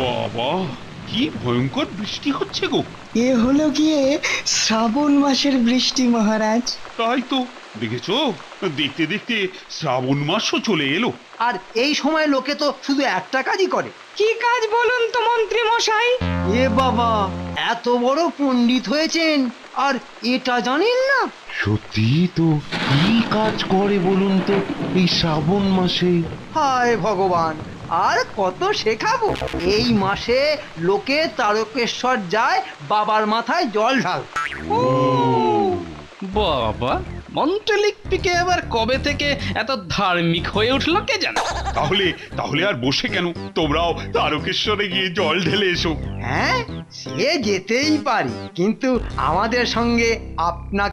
বাবা, কি ভয়ঙ্কর বৃষ্টি হচ্ছে গো। এ হলো গিয়ে শ্রাবণ মাসের বৃষ্টি মহারাজ। তাই তো, দেখেছো, দেখতে দেখতে শ্রাবণ মাসও চলে এলো। আর এই সময় লোকে তো শুধু একটা কাজই করে। কি কাজ বলুন তো মন্ত্রী মশাই? এ বাবা, এত বড় পণ্ডিত হয়েছেন আর এটা জানেন না? সত্যি তো, কি কাজ করে বলুন তো এই শ্রাবণ মাসে? হায় ভগবান, আর কত শেখাবো। এই মাসে লোকে তারকেশ্বর যায় বাবার মাথায় জল ঢাল। বাবা, মন্ত্রলিপিকে আবার কবে থেকে এত ধার্মিক হয়ে উঠলো কে জানে। তাহলে তাহলে আর বসে কেন, তোমরাও তারকেশ্বরে গিয়ে জল ঢেলে এসো। হ্যাঁ, সে যেতেই পারি, কিন্তু আমাদের সঙ্গে আপনাকে